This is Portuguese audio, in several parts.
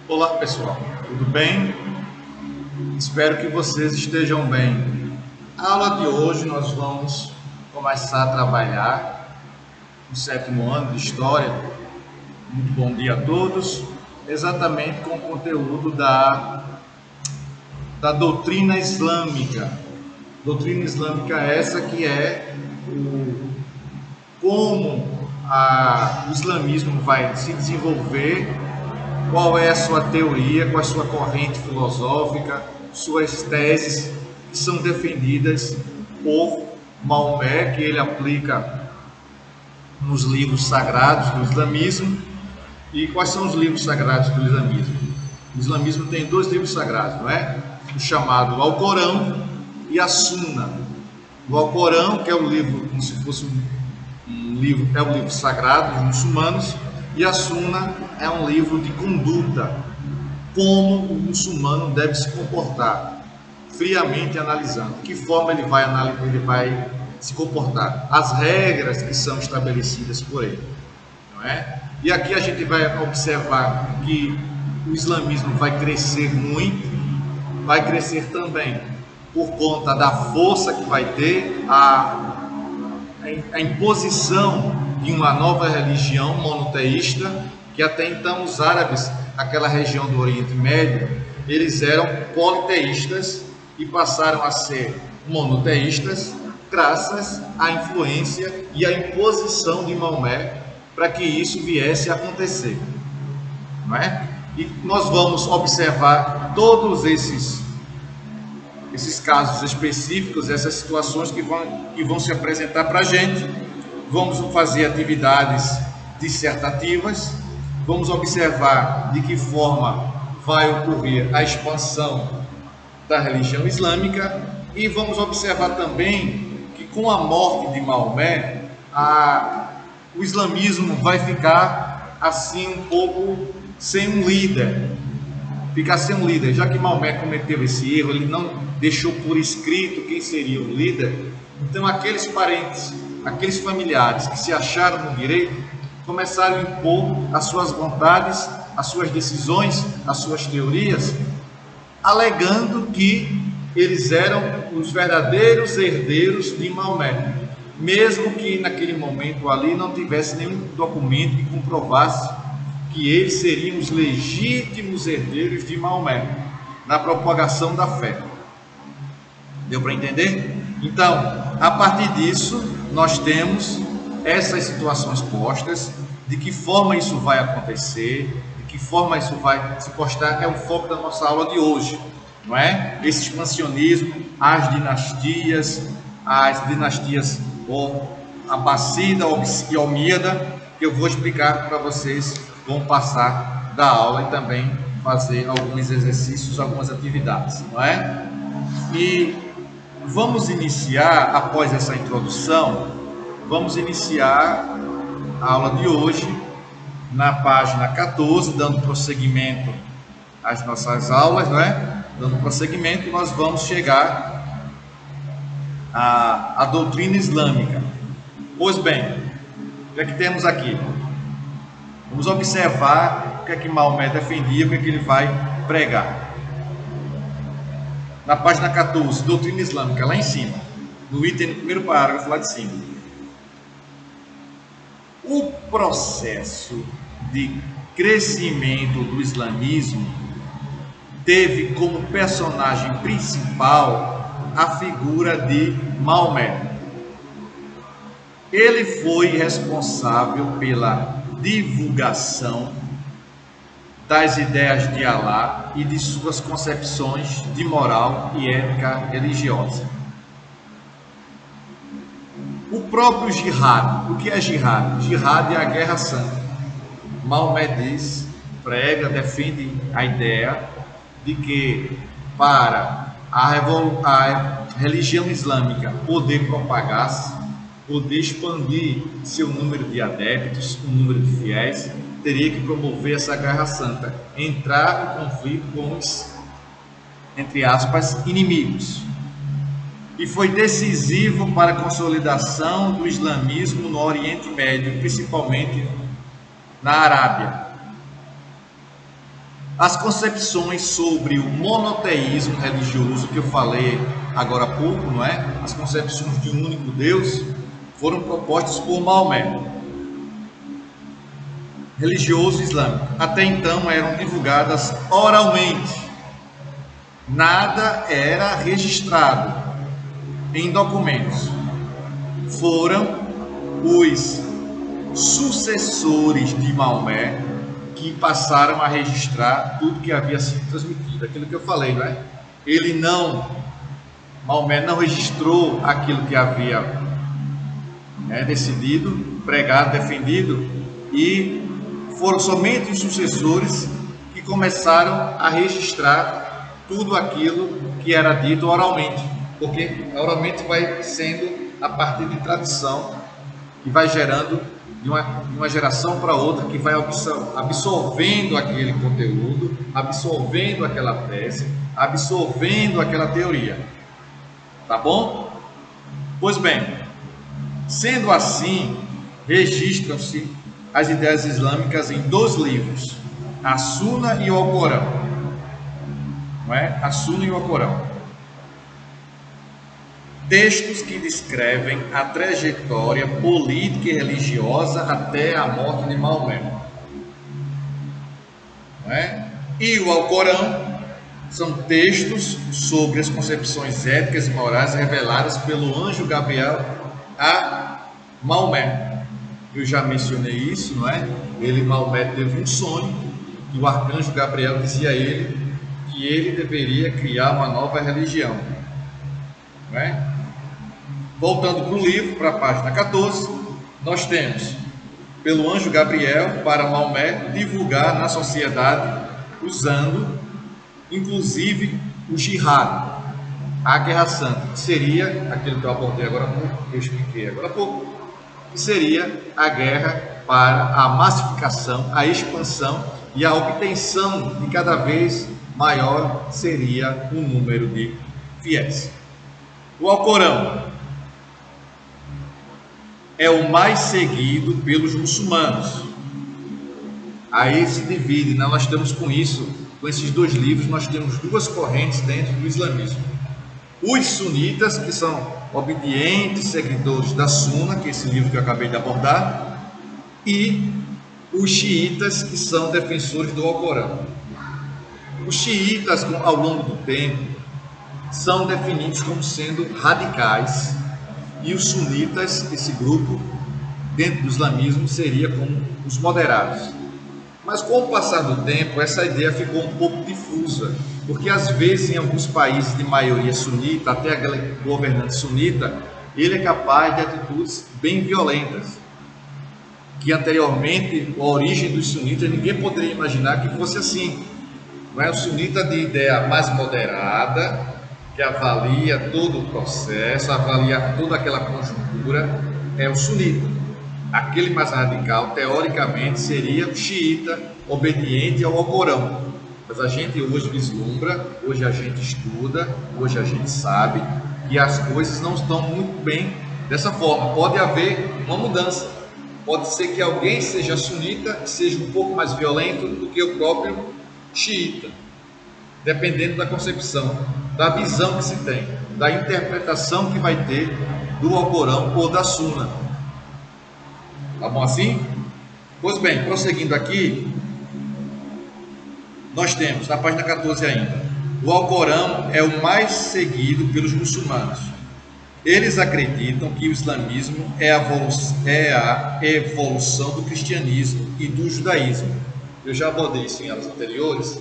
Olá pessoal, tudo bem? Espero que vocês estejam bem. A aula de hoje nós vamos começar a trabalhar o 7º ano de História. Muito bom dia a todos. Exatamente com o conteúdo da doutrina islâmica. Doutrina islâmica essa que é como o islamismo vai se desenvolver, qual é a sua teoria, qual é a sua corrente filosófica, suas teses que são defendidas por Maomé, que ele aplica nos livros sagrados do islamismo. E quais são os livros sagrados do islamismo? O islamismo tem 2 livros sagrados, não é? O chamado Alcorão e a Sunna. O Alcorão, que é o livro, como se fosse um livro, é o livro sagrado dos muçulmanos, e a Sunna é um livro de conduta, como o muçulmano deve se comportar, friamente analisando, de que forma ele vai se comportar, as regras que são estabelecidas por ele, não é? E aqui a gente vai observar que o islamismo vai crescer muito, vai crescer também por conta da força que vai ter, a imposição de uma nova religião monoteísta, que até então os árabes, aquela região do Oriente Médio, eles eram politeístas e passaram a ser monoteístas graças à influência e à imposição de Maomé para que isso viesse a acontecer, não é? E nós vamos observar todos esses casos específicos, essas situações que vão se apresentar para a gente. Vamos fazer atividades dissertativas, vamos observar de que forma vai ocorrer a expansão da religião islâmica e vamos observar também que com a morte de Maomé, o islamismo vai ficar assim um pouco sem um líder, já que Maomé cometeu esse erro, ele não deixou por escrito quem seria o líder. Então aqueles parentes, aqueles familiares que se acharam no direito, começaram a impor as suas vontades, as suas decisões, as suas teorias, alegando que eles eram os verdadeiros herdeiros de Maomé, mesmo que naquele momento ali não tivesse nenhum documento que comprovasse que eles seriam os legítimos herdeiros de Maomé na propagação da fé. Deu para entender? Então, a partir disso, nós temos essas situações postas, de que forma isso vai acontecer, de que forma isso vai se postar, é o foco da nossa aula de hoje, não é? Esse expansionismo, as dinastias Abássida e Omíada, que eu vou explicar para vocês, vão passar da aula e também fazer alguns exercícios, algumas atividades, não é? E vamos iniciar, após essa introdução, vamos iniciar a aula de hoje na página 14, dando prosseguimento às nossas aulas, não é? Dando prosseguimento, nós vamos chegar à doutrina islâmica. Pois bem, o que é que temos aqui? Vamos observar o que é que Maomé defendia, o que é que ele vai pregar. Na página 14, doutrina islâmica, lá em cima, no item, no primeiro parágrafo lá de cima. O processo de crescimento do islamismo teve como personagem principal a figura de Maomé. Ele foi responsável pela divulgação das ideias de Alá e de suas concepções de moral e ética religiosa. O próprio jihad, o que é jihad? Jihad é a guerra santa. Maomé diz, prega, defende a ideia de que para a religião islâmica poder propagar-se, poder expandir seu número de adeptos, o número de fiéis, teria que promover essa guerra santa, entrar em conflito com os, entre aspas, inimigos. E foi decisivo para a consolidação do islamismo no Oriente Médio, principalmente na Arábia. As concepções sobre o monoteísmo religioso que eu falei agora há pouco, não é? As concepções de um único Deus foram propostas por Maomé, religioso islâmico. Até então eram divulgadas oralmente. Nada era registrado em documentos. Foram os sucessores de Maomé que passaram a registrar tudo que havia sido transmitido. Aquilo que eu falei, não é? Maomé não registrou aquilo que havia decidido, pregado, defendido, e foram somente os sucessores que começaram a registrar tudo aquilo que era dito oralmente, porque oralmente vai sendo a partir de tradição que vai gerando de uma geração para outra, que vai absorvendo aquele conteúdo, absorvendo aquela tese, absorvendo aquela teoria. Tá bom? Pois bem, sendo assim, registram-se as ideias islâmicas em 2 livros, a Suna e o Alcorão. Não é? A Suna e o Alcorão. Textos que descrevem a trajetória política e religiosa até a morte de Maomé. Não é? E o Alcorão são textos sobre as concepções éticas e morais reveladas pelo anjo Gabriel a Maomé. Eu já mencionei isso, não é? Maomé teve um sonho e o arcanjo Gabriel dizia a ele que ele deveria criar uma nova religião. Não é? Voltando para o livro, para a página 14, nós temos, pelo anjo Gabriel, para Maomé divulgar na sociedade, usando, inclusive, o jihad, a guerra santa, que seria aquilo que eu abordei agora há pouco, que eu expliquei agora há pouco, que seria a guerra para a massificação, a expansão e a obtenção de cada vez maior seria o número de fiéis. O Alcorão é o mais seguido pelos muçulmanos. Aí se divide, né? Nós temos com esses 2 livros, nós temos 2 correntes dentro do islamismo. Os sunitas, que são obedientes seguidores da Suna, que é esse livro que eu acabei de abordar, e os xiitas, que são defensores do Alcorão. Os xiitas, ao longo do tempo, são definidos como sendo radicais, e os sunitas, esse grupo, dentro do islamismo, seria como os moderados. Mas com o passar do tempo, essa ideia ficou um pouco difusa, porque às vezes em alguns países de maioria sunita, até aquele governante sunita, ele é capaz de atitudes bem violentas, que anteriormente, a origem dos sunitas, ninguém poderia imaginar que fosse assim. Não é o sunita de ideia mais moderada, que avalia todo o processo, avalia toda aquela conjuntura, é o sunita. Aquele mais radical, teoricamente, seria o xiita, obediente ao Alcorão. Mas a gente hoje vislumbra, hoje a gente estuda, hoje a gente sabe que as coisas não estão muito bem dessa forma. Pode haver uma mudança. Pode ser que alguém seja sunita, seja um pouco mais violento do que o próprio xiita, dependendo da concepção, da visão que se tem, da interpretação que vai ter do Alcorão ou da Suna. Tá bom assim? Pois bem, prosseguindo aqui, nós temos na página 14 ainda, o Alcorão é o mais seguido pelos muçulmanos. Eles acreditam que o islamismo é a evolução do cristianismo e do judaísmo. Eu já abordei isso em aulas anteriores.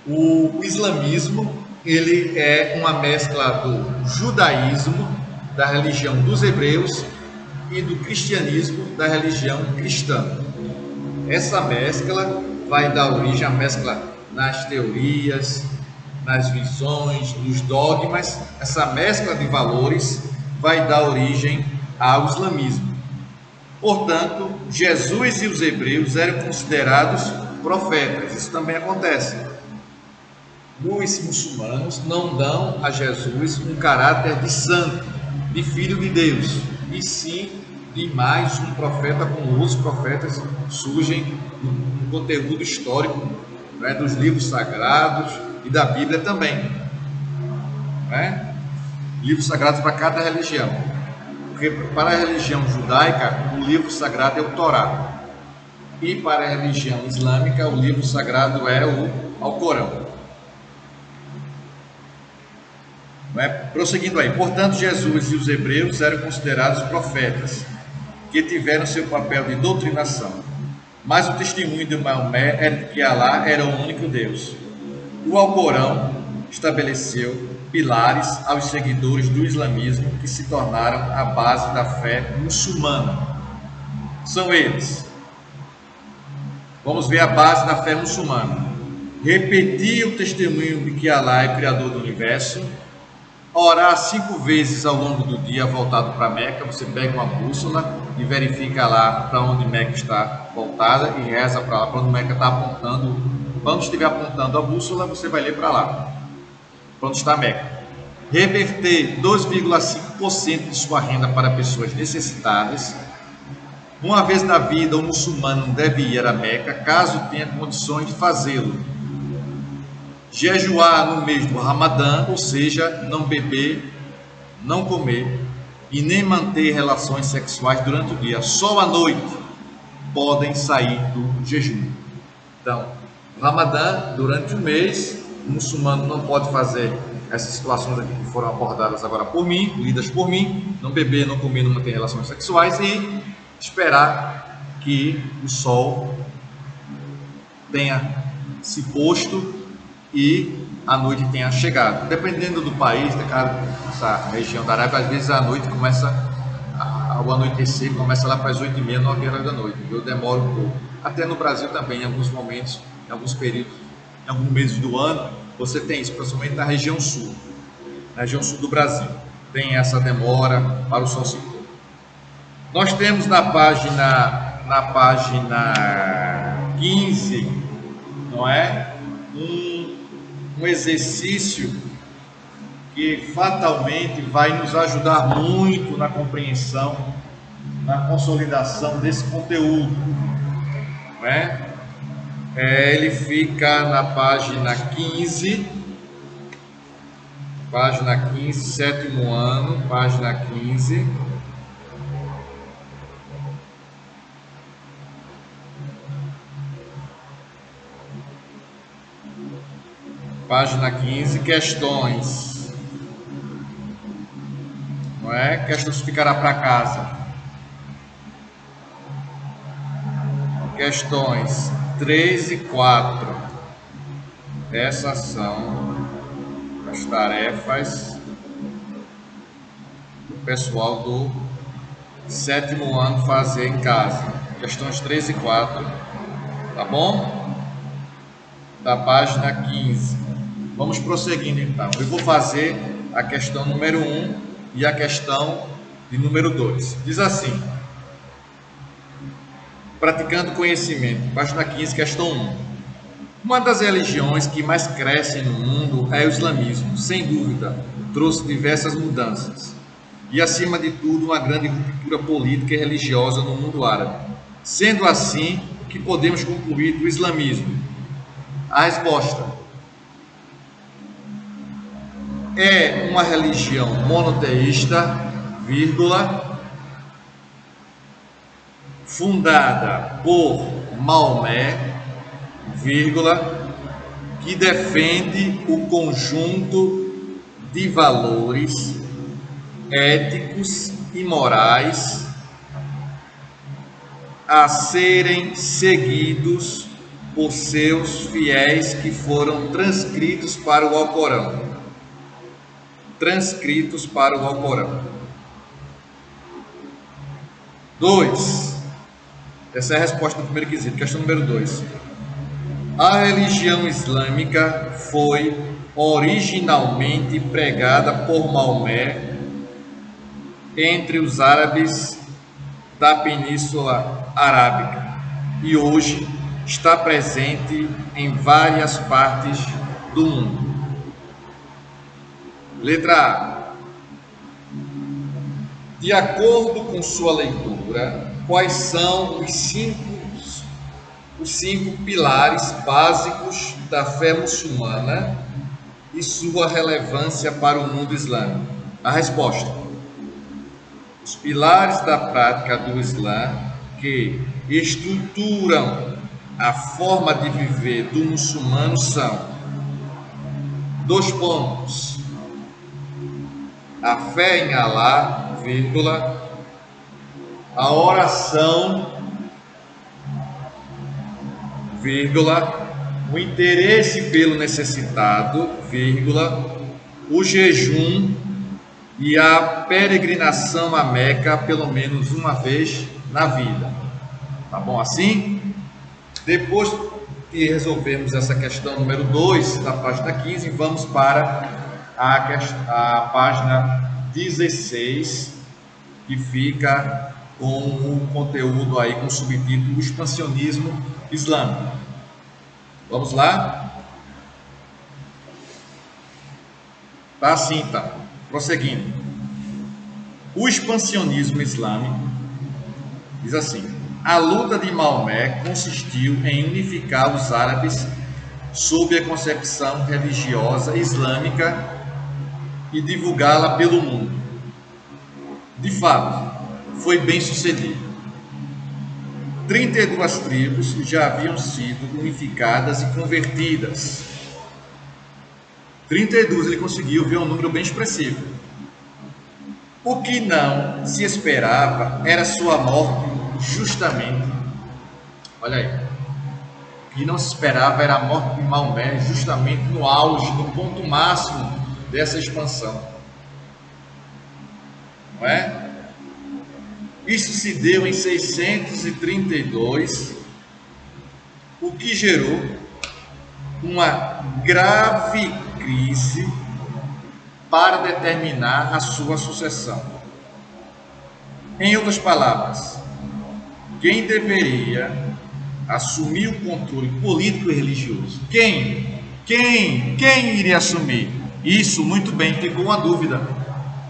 O islamismo, ele é uma mescla do judaísmo, da religião dos hebreus, e do cristianismo, da religião cristã. Essa mescla vai dar origem à mescla nas teorias, nas visões, nos dogmas. Essa mescla de valores vai dar origem ao islamismo. Portanto, Jesus e os hebreus eram considerados profetas. Isso também acontece. Os muçulmanos não dão a Jesus um caráter de santo, de filho de Deus, e sim de mais um profeta, como outros profetas surgem no conteúdo histórico, né, dos livros sagrados e da Bíblia também, né? Livros sagrados para cada religião, porque para a religião judaica o livro sagrado é o Torá, e para a religião islâmica o livro sagrado é o Alcorão. Prosseguindo aí, portanto Jesus e os hebreus eram considerados profetas, que tiveram seu papel de doutrinação, mas o testemunho de Maomé era de que Alá era o único Deus. O Alcorão estabeleceu pilares aos seguidores do islamismo que se tornaram a base da fé muçulmana. São eles. Vamos ver a base da fé muçulmana. Repetir o testemunho de que Alá é o Criador do universo. Orar 5 vezes ao longo do dia voltado para Meca. Você pega uma bússola e verifica lá para onde Meca está voltada e reza para lá, para onde Meca está apontando. Quando estiver apontando a bússola, você vai ler para lá, para onde está Meca. Reverter 2,5% de sua renda para pessoas necessitadas. Uma vez na vida, o muçulmano deve ir a Meca, caso tenha condições de fazê-lo. Jejuar no mês do Ramadã, ou seja, não beber, não comer e nem manter relações sexuais durante o dia. Só à noite podem sair do jejum. Então, o Ramadã, durante o mês, o muçulmano não pode fazer essas situações aqui que foram abordadas agora por mim, lidas por mim, não beber, não comer, não manter relações sexuais e esperar que o sol tenha se posto e a noite tenha chegado. Dependendo do país, dessa região da Arábia, às vezes a noite começa, ao anoitecer, começa lá para as 8h30, 9h da noite. Eu demoro um pouco. Até no Brasil também, em alguns momentos, em alguns períodos, em alguns meses do ano, você tem isso, principalmente na região sul do Brasil. Tem essa demora para o sol se pôr. Nós temos na página 15, não é? Um exercício que fatalmente vai nos ajudar muito na compreensão, na consolidação desse conteúdo, não é? Ele fica na página 15, sétimo ano, página 15. Página 15, questões. Não é? Questões ficará para casa. Questões 3 e 4. Essas são as tarefas do pessoal do 7º ano fazer em casa. Questões 3 e 4. Tá bom? Da página 15. Vamos prosseguindo então. Eu vou fazer a questão número 1 e a questão de número 2. Diz assim: praticando conhecimento, página 15, questão 1. Uma das religiões que mais crescem no mundo é o islamismo. Sem dúvida, trouxe diversas mudanças. E, acima de tudo, uma grande ruptura política e religiosa no mundo árabe. Sendo assim, o que podemos concluir do islamismo? A resposta: é uma religião monoteísta, fundada por Maomé, que defende o conjunto de valores éticos e morais a serem seguidos por seus fiéis que foram transcritos para o Alcorão. 2. Essa é a resposta do primeiro quesito. Questão número 2. A religião islâmica foi originalmente pregada por Maomé entre os árabes da Península Arábica e hoje está presente em várias partes do mundo. Letra A. De acordo com sua leitura, quais são os 5 os 5 pilares básicos da fé muçulmana e sua relevância para o mundo islâmico? A resposta: os pilares da prática do Islã que estruturam a forma de viver do muçulmano são: 2 pontos. A fé em Alá, vírgula, a oração, vírgula, o interesse pelo necessitado, vírgula, o jejum e a peregrinação a Meca pelo menos uma vez na vida. Tá bom assim? Depois que resolvemos essa questão número 2 da página 15, vamos para a página 16, que fica com o conteúdo aí com o subtítulo O Expansionismo Islâmico. Vamos lá? Tá assim, tá. Prosseguindo. O expansionismo islâmico diz assim: a luta de Maomé consistiu em unificar os árabes sob a concepção religiosa islâmica e divulgá-la pelo mundo. De fato, foi bem sucedido. 32 tribos já haviam sido unificadas e convertidas. 32 ele conseguiu ver um número bem expressivo. O que não se esperava era sua morte justamente. Olha aí. O que não se esperava era a morte de Maomé justamente no auge, no ponto máximo dessa expansão. Não é? Isso se deu em 632, o que gerou uma grave crise para determinar a sua sucessão. Em outras palavras, quem deveria assumir o controle político e religioso? Quem iria assumir? Isso, muito bem, ficou uma dúvida.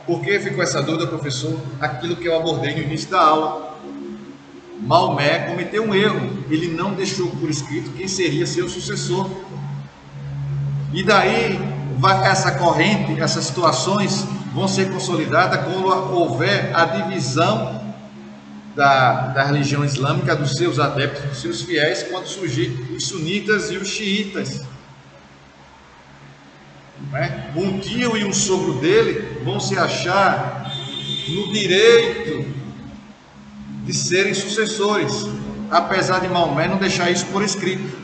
Por que ficou essa dúvida, professor? Aquilo que eu abordei no início da aula. Maomé cometeu um erro, ele não deixou por escrito quem seria seu sucessor. E daí, essa corrente, essas situações vão ser consolidadas quando houver a divisão da religião islâmica, dos seus adeptos, dos seus fiéis, quando surgir os sunitas e os xiitas. Um tio e um sogro dele vão se achar no direito de serem sucessores, apesar de Maomé não deixar isso por escrito.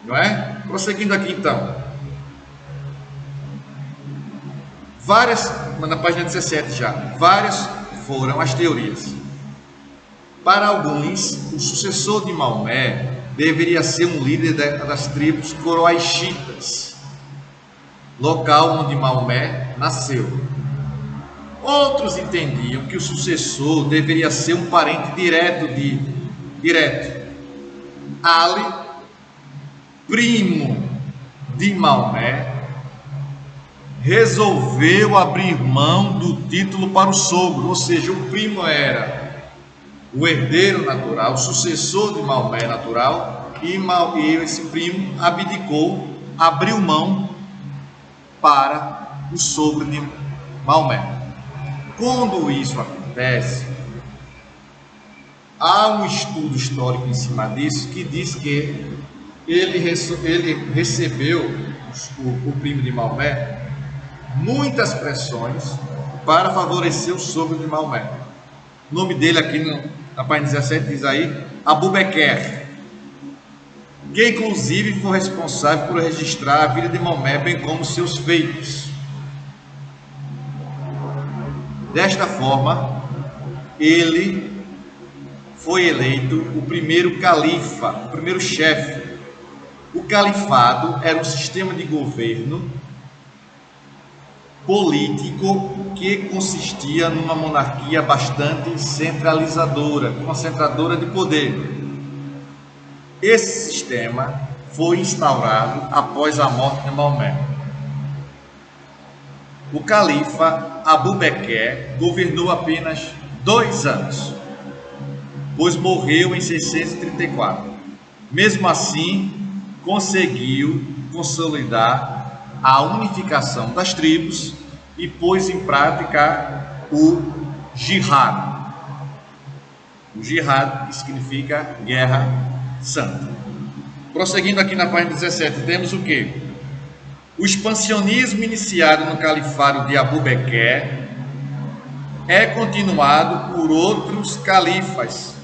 Não é? Prosseguindo aqui então. Na página 17 já, várias foram as teorias. Para alguns, o sucessor de Maomé deveria ser um líder das tribos coroaixitas, local onde Maomé nasceu. Outros entendiam que o sucessor deveria ser um parente direto. Ali, primo de Maomé, resolveu abrir mão do título para o sogro, ou seja, o primo era o herdeiro natural, o sucessor de Maomé natural, e esse primo abdicou, abriu mão para o sogro de Maomé. Quando isso acontece, há um estudo histórico em cima disso que diz que ele recebeu, o primo de Maomé, muitas pressões para favorecer o sogro de Maomé. O nome dele aqui na página 17 diz aí Abu Bekr, que inclusive foi responsável por registrar a vida de Maomé, bem como seus feitos. Desta forma, ele foi eleito o primeiro califa, o primeiro chefe. O califado era um sistema de governo político que consistia numa monarquia bastante centralizadora, concentradora de poder. Esse sistema foi instaurado após a morte de Maomé. O califa Abu Bekr governou apenas 2 anos, pois morreu em 634. Mesmo assim, conseguiu consolidar a unificação das tribos e pôs em prática o jihad. O jihad significa guerra santa. Prosseguindo aqui na página 17, temos o quê? O expansionismo iniciado no califado de Abu Bakr é continuado por outros califas.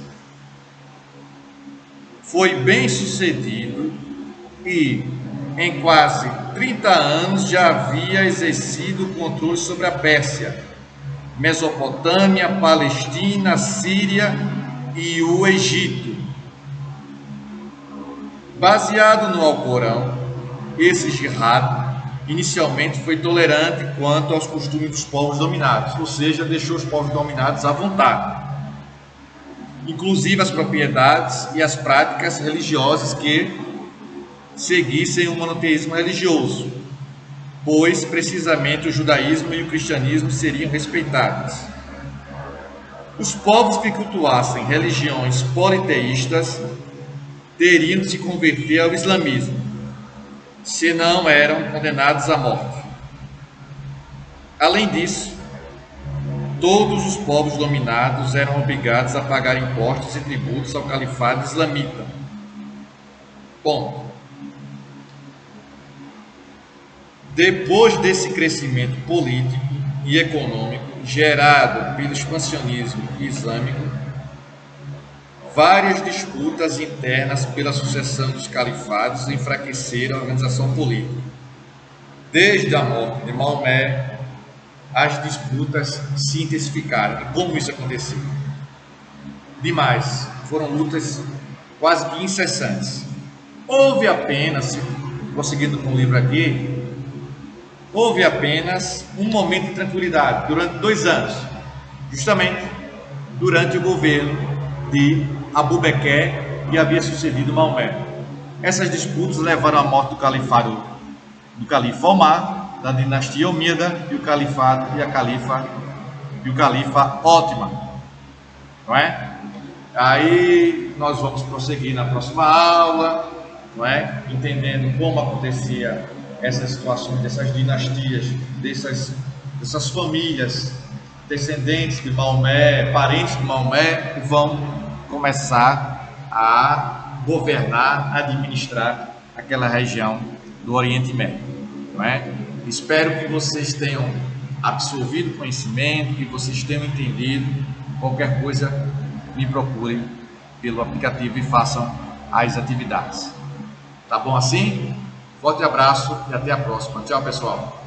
Foi bem sucedido e, em quase 30 anos, já havia exercido o controle sobre a Pérsia, Mesopotâmia, Palestina, Síria e o Egito. Baseado no Alcorão, esse jihad inicialmente foi tolerante quanto aos costumes dos povos dominados, ou seja, deixou os povos dominados à vontade, inclusive as propriedades e as práticas religiosas que seguissem o monoteísmo religioso, pois precisamente o judaísmo e o cristianismo seriam respeitados. Os povos que cultuassem religiões politeístas teriam de se converter ao islamismo, senão eram condenados à morte. Além disso, todos os povos dominados eram obrigados a pagar impostos e tributos ao califado islamita. Ponto. Depois desse crescimento político e econômico gerado pelo expansionismo islâmico, várias disputas internas pela sucessão dos califados enfraqueceram a organização política. Desde a morte de Maomé, as disputas se intensificaram. E como isso aconteceu? Demais. Foram lutas quase que incessantes. Houve apenas, prosseguindo com o livro aqui, houve apenas um momento de tranquilidade durante 2 anos, justamente durante o governo de Abu Bakr, que havia sucedido Maomé. Essas disputas levaram à morte do califa Omar, da dinastia Omíada, e o califa Otman, não é? Aí nós vamos prosseguir na próxima aula, não é? Entendendo como acontecia essas situações, dessas dinastias, dessas famílias descendentes de Maomé, parentes de Maomé, que vão começar a governar, administrar aquela região do Oriente Médio, não é? Espero que vocês tenham absorvido conhecimento, que vocês tenham entendido. Qualquer coisa, me procurem pelo aplicativo e façam as atividades. Tá bom assim? Forte abraço e até a próxima. Tchau, pessoal.